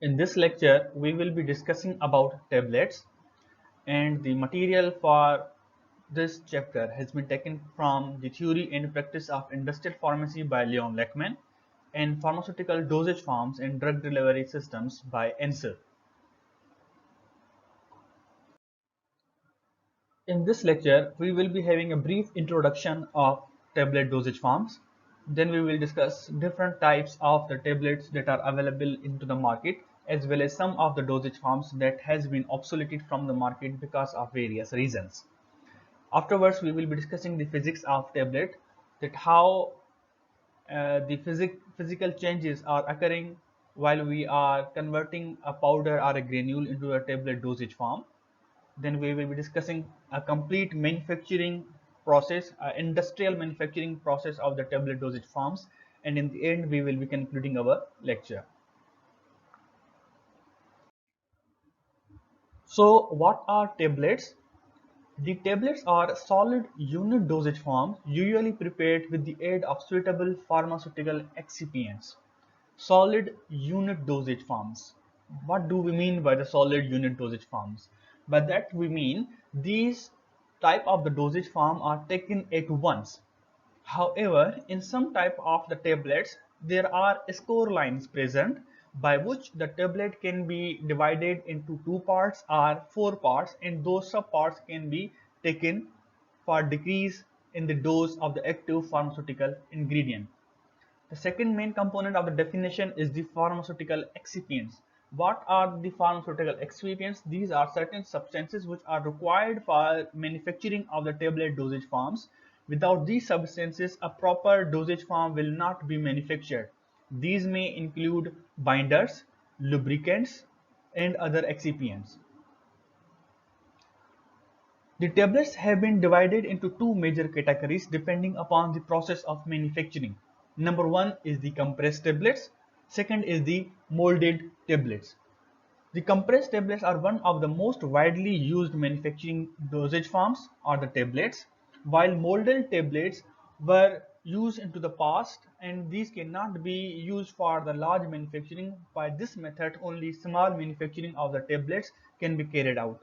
In this lecture, we will be discussing about tablets, and the material for this chapter has been taken from the Theory and Practice of Industrial Pharmacy by Leon Leckman and Pharmaceutical Dosage Forms and Drug Delivery Systems by Ensor. In this lecture, we will be having a brief introduction of tablet dosage forms. Then we will discuss different types of the tablets that are available into the market, as well as some of the dosage forms that has been obsoleted from the market because of various reasons. Afterwards, we will be discussing the physics of tablet, that how the physical changes are occurring while we are converting a powder or a granule into a tablet dosage form. Then we will be discussing a complete manufacturing process, industrial manufacturing process of the tablet dosage forms, and in the end we will be concluding our lecture. So what are tablets? The tablets are solid unit dosage forms usually prepared with the aid of suitable pharmaceutical excipients. Solid unit dosage forms. What do we mean by the solid unit dosage forms? By that we mean these type of the dosage form are taken at once. However, in some type of the tablets, there are score lines present by which the tablet can be divided into two parts or four parts, and those subparts can be taken for decrease in the dose of the active pharmaceutical ingredient. The second main component of the definition is the pharmaceutical excipients. What are the pharmaceutical excipients? These are certain substances which are required for manufacturing of the tablet dosage forms. Without these substances, a proper dosage form will not be manufactured. These may include binders, lubricants, and other excipients. The tablets have been divided into two major categories depending upon the process of manufacturing. Number one is the compressed tablets. Second is the molded tablets. The compressed tablets are one of the most widely used manufacturing dosage forms or the tablets, while molded tablets were used into the past, and these cannot be used for the large manufacturing. By this method, only small manufacturing of the tablets can be carried out.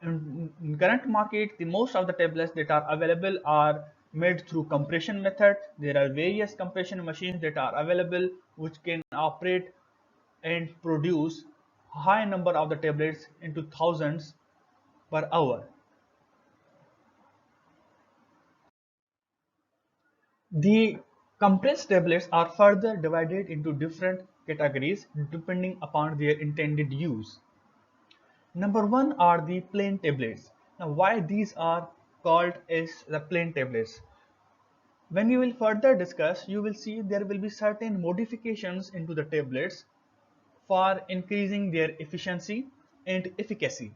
In current market, the most of the tablets that are available are made through compression method. There are various compression machines that are available which can operate and produce high number of the tablets into thousands per hour. The compressed tablets are further divided into different categories depending upon their intended use. Number one are the plain tablets. Now, why these are called as the plain tablets? When we will further discuss, you will see there will be certain modifications into the tablets for increasing their efficiency and efficacy.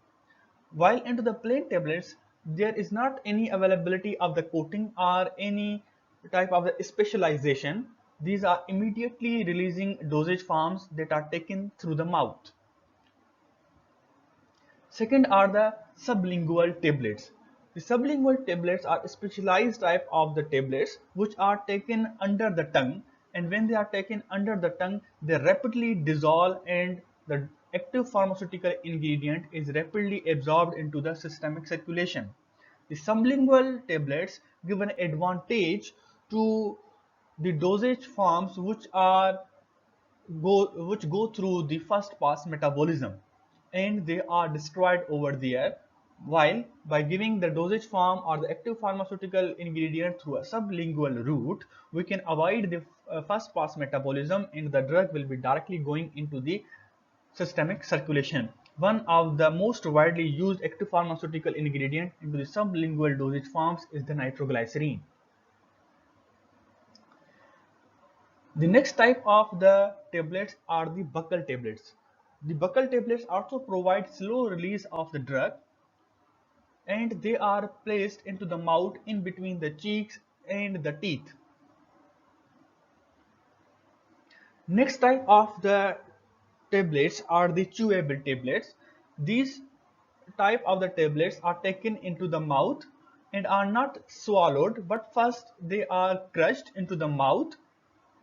While into the plain tablets, there is not any availability of the coating or any type of the specialization. These are immediately releasing dosage forms that are taken through the mouth. Second are the sublingual tablets. The sublingual tablets are a specialized type of the tablets which are taken under the tongue, and when they are taken under the tongue, they rapidly dissolve and the active pharmaceutical ingredient is rapidly absorbed into the systemic circulation. The sublingual tablets give an advantage to the dosage forms which go through the first pass metabolism, and they are destroyed over there, while by giving the dosage form or the active pharmaceutical ingredient through a sublingual route, we can avoid the first pass metabolism and the drug will be directly going into the systemic circulation. One of the most widely used active pharmaceutical ingredient into the sublingual dosage forms is the nitroglycerin. The next type of the tablets are the buccal tablets. The buccal tablets also provide slow release of the drug, and they are placed into the mouth in between the cheeks and the teeth. Next type of the tablets are the chewable tablets. These type of the tablets are taken into the mouth and are not swallowed, but first they are crushed into the mouth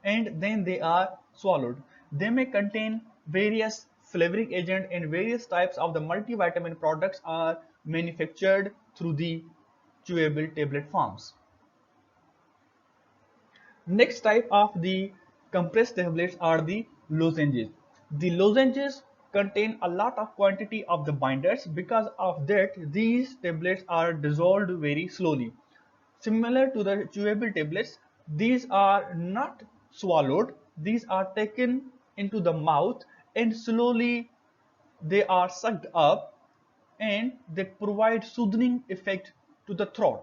and then they are swallowed. They may contain various flavoring agent, and various types of the multivitamin products are manufactured through the chewable tablet forms. Next type of the compressed tablets are the lozenges. The lozenges contain a lot of quantity of the binders. Because of that, these tablets are dissolved very slowly. Similar to the chewable tablets, these are not swallowed. These are taken into the mouth and slowly they are sucked up, and they provide soothing effect to the throat.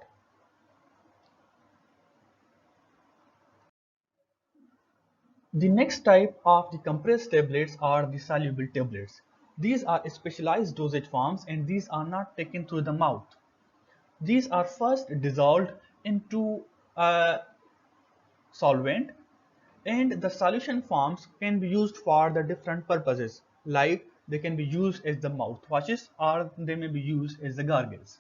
The next type of the compressed tablets are the soluble tablets. These are specialized dosage forms and these are not taken through the mouth. These are first dissolved into a solvent, and the solution forms can be used for the different purposes, like they can be used as the mouthwashes or they may be used as the gargles.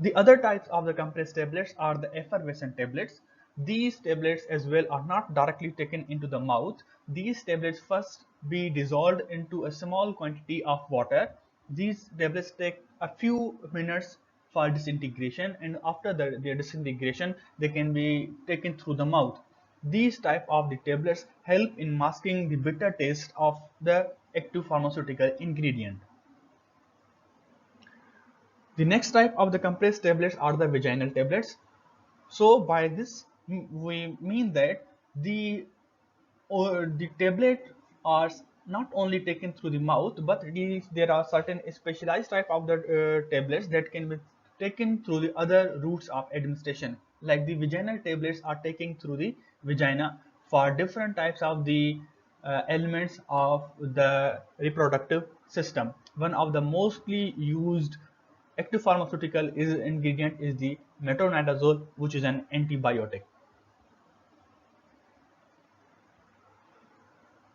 The other types of the compressed tablets are the effervescent tablets. These tablets as well are not directly taken into the mouth. These tablets first be dissolved into a small quantity of water. These tablets take a few minutes for disintegration, and after their disintegration they can be taken through the mouth. These type of the tablets help in masking the bitter taste of the active pharmaceutical ingredient. The next type of the compressed tablets are the vaginal tablets. So by this we mean that the tablet are not only taken through the mouth, but there are certain specialized type of the tablets that can be taken through the other routes of administration. Like the vaginal tablets are taken through the vagina for different types of the elements of the reproductive system. One of the mostly used active pharmaceutical ingredient is the metronidazole, which is an antibiotic.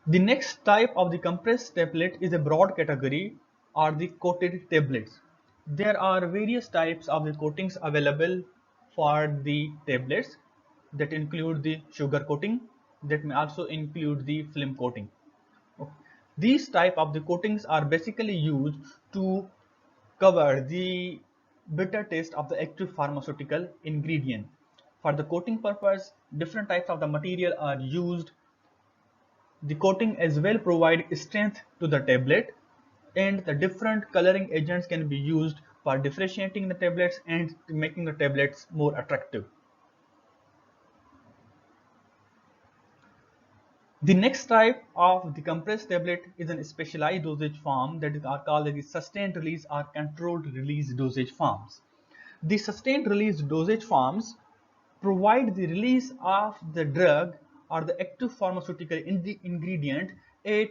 The next type of the compressed tablet is a broad category, are the coated tablets. There are various types of the coatings available for the tablets that include the sugar coating, that may also include the film coating. Okay. These type of the coatings are basically used to cover the bitter taste of the active pharmaceutical ingredient. For the coating purpose, different types of the material are used. The coating as well provide strength to the tablet, and the different coloring agents can be used for differentiating the tablets and making the tablets more attractive. The next type of the compressed tablet is a specialized dosage form that are called the sustained release or controlled release dosage forms. The sustained release dosage forms provide the release of the drug or the active pharmaceutical ingredient at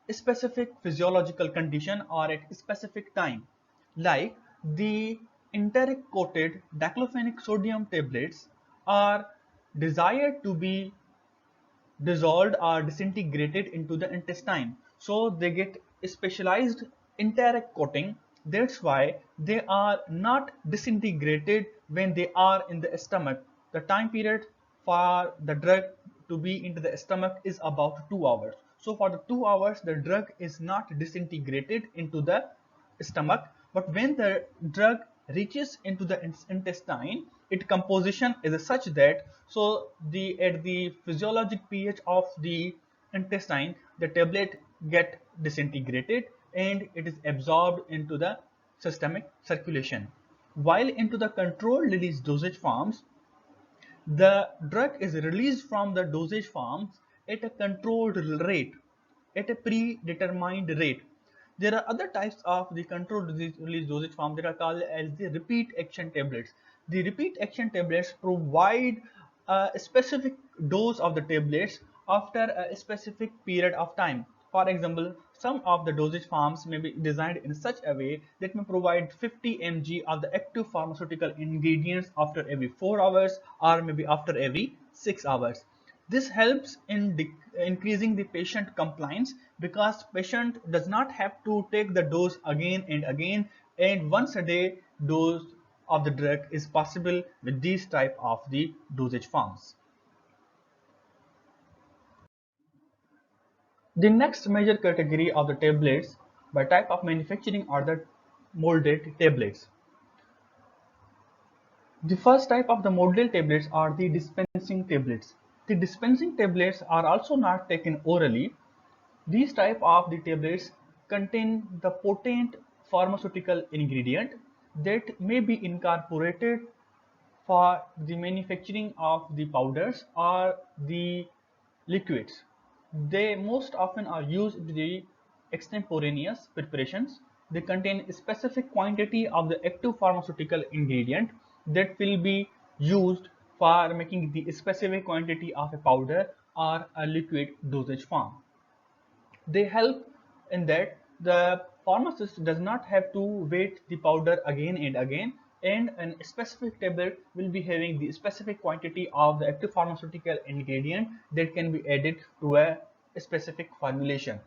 a specific physiological condition or at a specific time. Like the enteric coated diclofenac sodium tablets are desired to be dissolved or disintegrated into the intestine, so they get specialized enteric coating. That's why they are not disintegrated when they are in the stomach. The time period for the drug to be into the stomach is about 2 hours. So for the 2 hours the drug is not disintegrated into the stomach, but when the drug reaches into the intestine, its composition is such that so the at the physiologic pH of the intestine, the tablet get disintegrated and it is absorbed into the systemic circulation. While into the controlled release dosage forms, the drug is released from the dosage forms at a controlled rate, at a predetermined rate. There are other types of the controlled release dosage form that are called as the repeat action tablets. The repeat action tablets provide a specific dose of the tablets after a specific period of time. For example, some of the dosage forms may be designed in such a way that may provide 50 mg of the active pharmaceutical ingredients after every 4 hours or maybe after every 6 hours. This helps in increasing the patient compliance, because patient does not have to take the dose again and again, and once a day dose of the drug is possible with these type of the dosage forms. The next major category of the tablets by type of manufacturing are the molded tablets. The first type of the molded tablets are the dispensing tablets. The dispensing tablets are also not taken orally. These type of the tablets contain the potent pharmaceutical ingredient that may be incorporated for the manufacturing of the powders or the liquids. They most often are used in the extemporaneous preparations. They contain a specific quantity of the active pharmaceutical ingredient that will be used for making the specific quantity of a powder or a liquid dosage form. They help in that the pharmacist does not have to weight the powder again and again, and a specific tablet will be having the specific quantity of the active pharmaceutical ingredient that can be added to a specific formulation.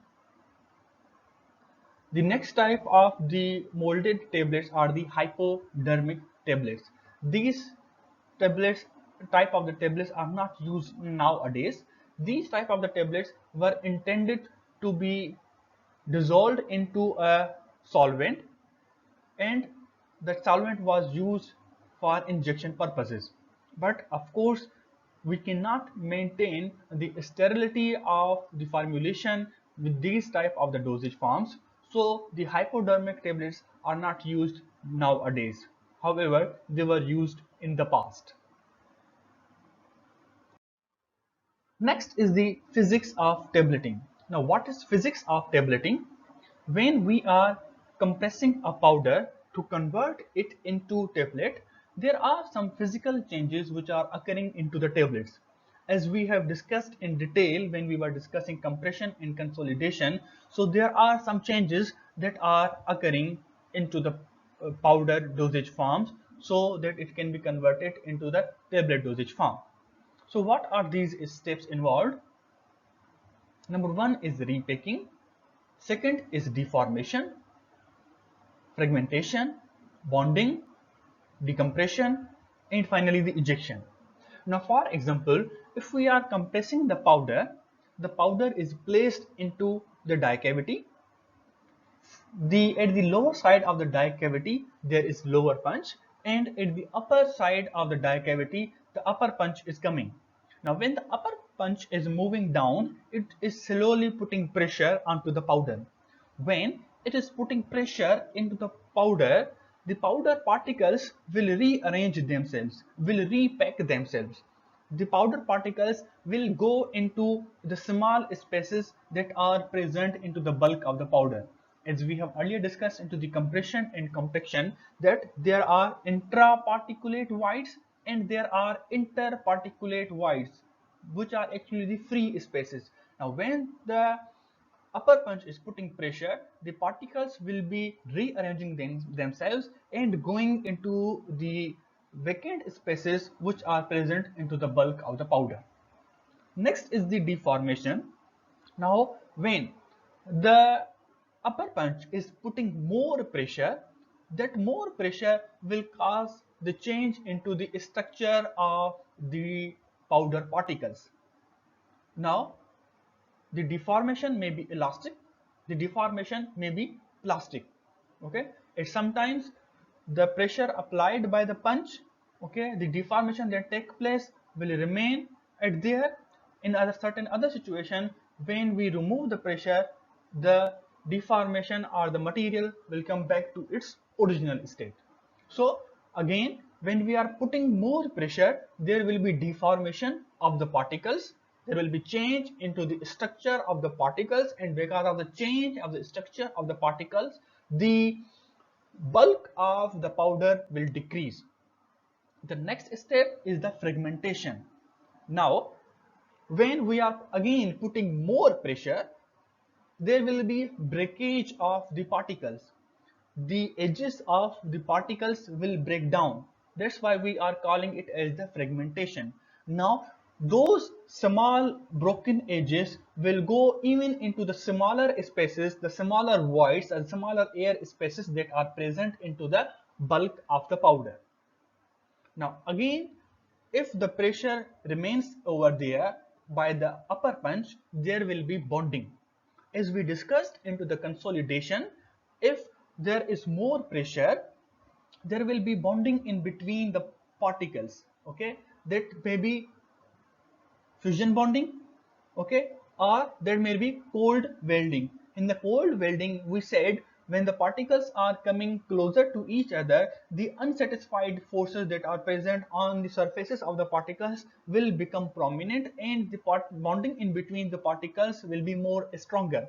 The next type of the molded tablets are the hypodermic tablets. These tablets type of the tablets are not used nowadays. These type of the tablets were intended to be dissolved into a solvent, and the solvent was used for injection purposes. But of course, we cannot maintain the sterility of the formulation with these type of the dosage forms, so the hypodermic tablets are not used nowadays. However, they were used in the past. Next is the physics of tableting. Now, what is physics of tableting? When we are compressing a powder to convert it into tablet, there are some physical changes which are occurring into the tablets. As we have discussed in detail when we were discussing compression and consolidation, so there are some changes that are occurring into the powder dosage forms so that it can be converted into the tablet dosage form. So what are these steps involved? Number one is repacking. Second is deformation, fragmentation, bonding, decompression, and finally the ejection. Now, for example, if we are compressing the powder is placed into the die cavity. At the lower side of the die cavity, there is lower punch, and at the upper side of the die cavity, the upper punch is coming. Now, when the upper punch is moving down, it is slowly putting pressure onto the powder. When it is putting pressure into the powder particles will rearrange themselves, will repack themselves. The powder particles will go into the small spaces that are present into the bulk of the powder. As we have earlier discussed into the compression and compaction, that there are intraparticulate voids and there are interparticulate voids, which are actually the free spaces. Now, when the upper punch is putting pressure, the particles will be rearranging themselves and going into the vacant spaces which are present into the bulk of the powder. Next is the deformation. Now, when the upper punch is putting more pressure, that more pressure will cause the change into the structure of the powder particles. Now, the deformation may be elastic, the deformation may be plastic. Okay, it's sometimes the pressure applied by the punch, okay, the deformation that take place will remain at there. In other certain other situation, when we remove the pressure, the deformation or the material will come back to its original state. So again, when we are putting more pressure, there will be deformation of the particles. There will be change into the structure of the particles, and because of the change of the structure of the particles, the bulk of the powder will decrease. The next step is the fragmentation. Now, when we are again putting more pressure, there will be breakage of the particles. The edges of the particles will break down. That's why we are calling it as the fragmentation. Now, those small broken edges will go even into the smaller spaces, the smaller voids and smaller air spaces that are present into the bulk of the powder. Now again, if the pressure remains over there by the upper punch, there will be bonding. as we discussed into the consolidation, if there is more pressure, there will be bonding in between the particles. Okay, that may be fusion bonding, okay, or there may be cold welding. In the cold welding, we said when the particles are coming closer to each other, the unsatisfied forces that are present on the surfaces of the particles will become prominent, and the bonding in between the particles will be more stronger.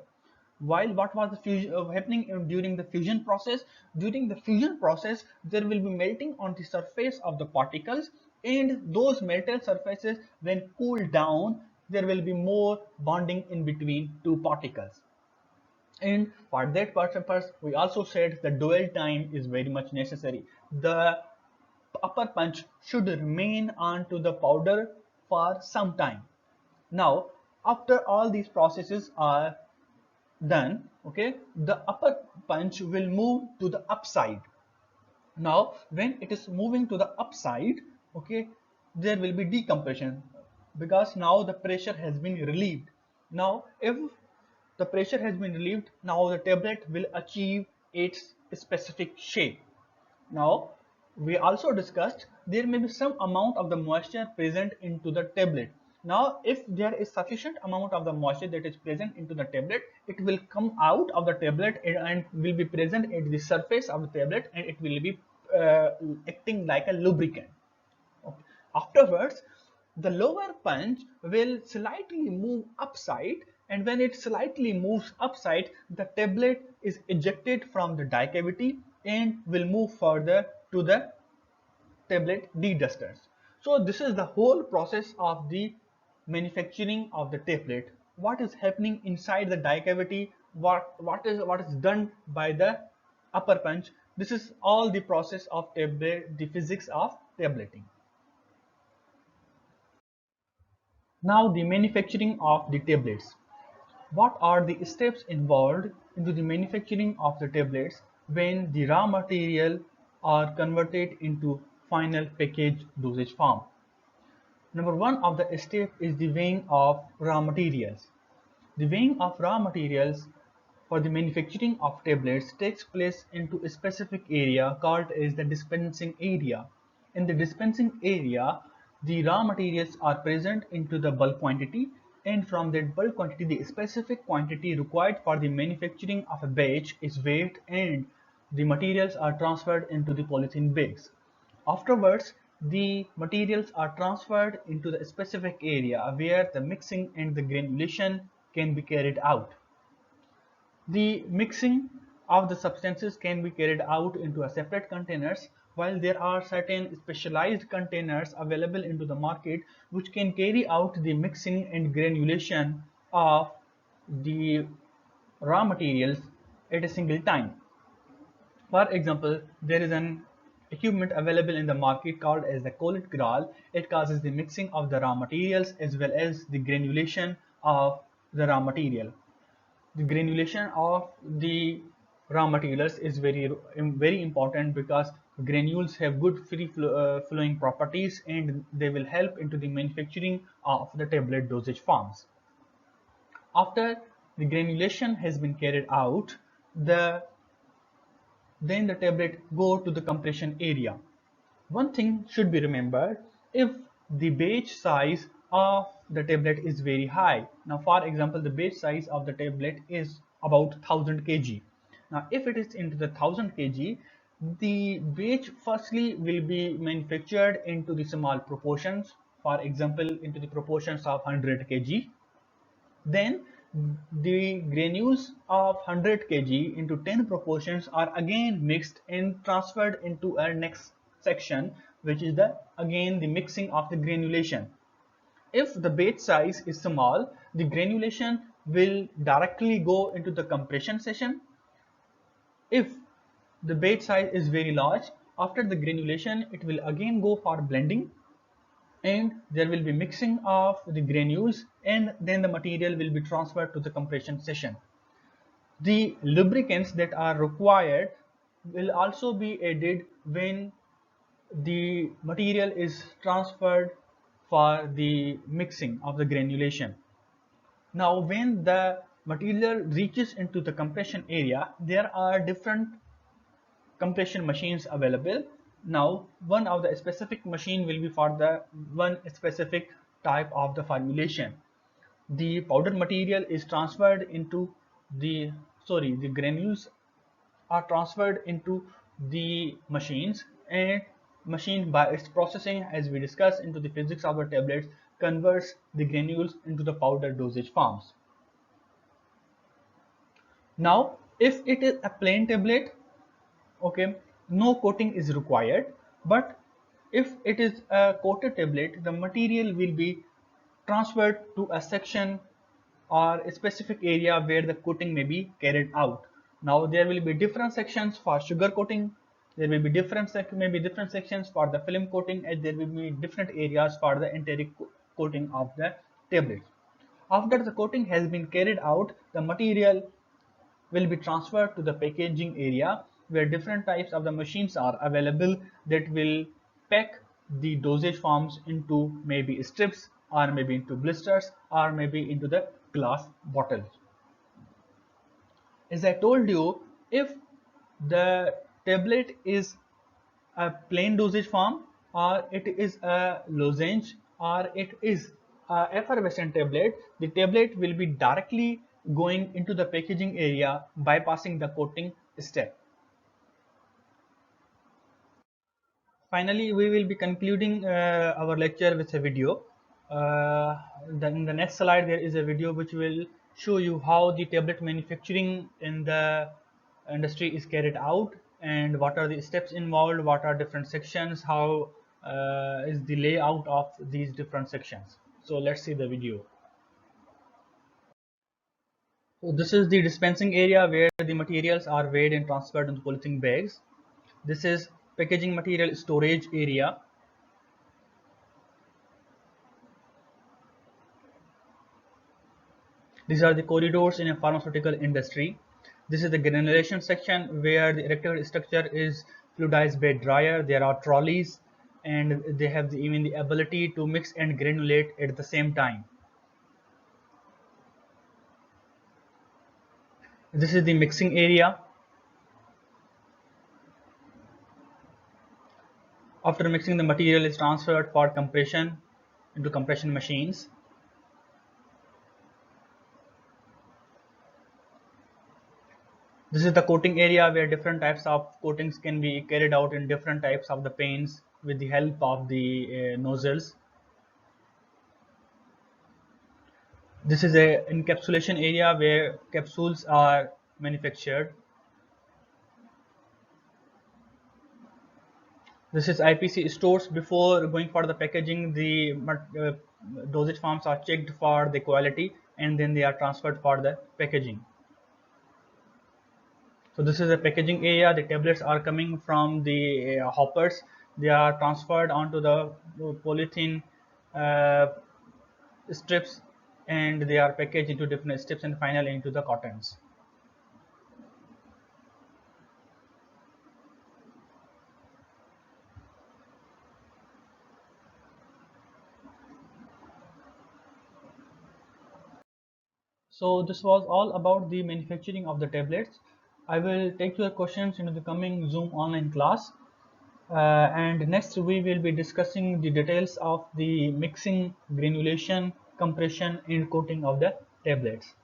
While what was the fusion, happening during the fusion process? During the fusion process, there will be melting on the surface of the particles, and those melted surfaces, when cooled down, there will be more bonding in between two particles. And for that purpose, we also said the dwell time is very much necessary. The upper punch should remain onto the powder for some time. Now, after all these processes are done, okay, the upper punch will move to the upside. Now when it is moving to the upside, okay, there will be decompression, because now the pressure has been relieved. Now if the pressure has been relieved, now the tablet will achieve its specific shape. Now, we also discussed there may be some amount of the moisture present into the tablet. Now, if there is sufficient amount of the moisture that is present into the tablet, it will come out of the tablet and will be present at the surface of the tablet, and it will be acting like a lubricant. Okay. Afterwards, the lower punch will slightly move upside, and when it slightly moves upside, the tablet is ejected from the die cavity and will move further to the tablet dedusters. So this is the whole process of the manufacturing of the tablet. What is happening inside the die cavity? What is done by the upper punch? This is all the process of tablet, the physics of tableting. Now the manufacturing of the tablets. What are the steps involved into the manufacturing of the tablets when the raw material are converted into final package dosage form? Number one of the step is the weighing of raw materials. The weighing of raw materials for the manufacturing of tablets takes place into a specific area called as the dispensing area. In the dispensing area, the raw materials are present into the bulk quantity, and from that bulk quantity, the specific quantity required for the manufacturing of a batch is weighed, and the materials are transferred into the polythene bags. Afterwards, the materials are transferred into the specific area where the mixing and the granulation can be carried out. The mixing of the substances can be carried out into a separate containers, while there are certain specialized containers available into the market which can carry out the mixing and granulation of the raw materials at a single time. For example, there is an equipment available in the market called as the Collet Gral. It causes the mixing of the raw materials as well as the granulation of the raw material. The granulation of the raw materials is very important, because granules have good flowing properties, and they will help into the manufacturing of the tablet dosage forms. After the granulation has been carried out, then the tablet go to the compression area. One thing should be remembered: if the batch size of the tablet is very high. Now for example, the batch size of the tablet is about 1000 kg. Now if it is into the 1000 kg, the batch firstly will be manufactured into the small proportions, for example into the proportions of 100 kg. Then the granules of 100 kg into 10 proportions are again mixed and transferred into our next section, which is the again the mixing of the granulation. If the batch size is small, the granulation will directly go into the compression section. If the batch size is very large, after the granulation it will again go for blending, and there will be mixing of the granules, and then the material will be transferred to the compression session. The lubricants that are required will also be added when the material is transferred for the mixing of the granulation. Now when the material reaches into the compression area, there are different compression machines available. Now, one of the specific machine will be for the one specific type of the formulation. The powder material is transferred into the granules are transferred into the machines, and machine by its processing, as we discussed into the physics of the tablets, converts the granules into the powder dosage forms. Now, if it is a plain tablet, okay, no coating is required. But if it is a coated tablet, the material will be transferred to a section or a specific area where the coating may be carried out. Now there will be different sections for sugar coating, there will be different sections for the film coating, and there will be different areas for the enteric coating of the tablet. After the coating has been carried out, the material will be transferred to the packaging area where different types of the machines are available that will pack the dosage forms into maybe strips, or maybe into blisters, or maybe into the glass bottles. As I told you, if the tablet is a plain dosage form, or it is a lozenge, or it is a effervescent tablet, the tablet will be directly going into the packaging area, bypassing the coating step. Finally, we will be concluding our lecture with a video. In the next slide, there is a video which will show you how the tablet manufacturing in the industry is carried out, and what are the steps involved, what are different sections, how is the layout of these different sections. So let's see the video. So this is the dispensing area where the materials are weighed and transferred into polythene bags. This is packaging material storage area. These are the corridors in a pharmaceutical industry. This is the granulation section where the erected structure is fluidized bed dryer. There are trolleys, and they have even the ability to mix and granulate at the same time. This is the mixing area. After mixing, the material is transferred for compression into compression machines. This is the coating area where different types of coatings can be carried out in different types of the paints with the help of the nozzles. This is a encapsulation area where capsules are manufactured. This is IPC stores. Before going for the packaging, the dosage forms are checked for the quality, and then they are transferred for the packaging. So this is a packaging area. The tablets are coming from the hoppers. They are transferred onto the polythene strips, and they are packaged into different strips and finally into the cottons. So this was all about the manufacturing of the tablets. I will take your questions into the coming Zoom online class. And next we will be discussing the details of the mixing, granulation, compression and coating of the tablets.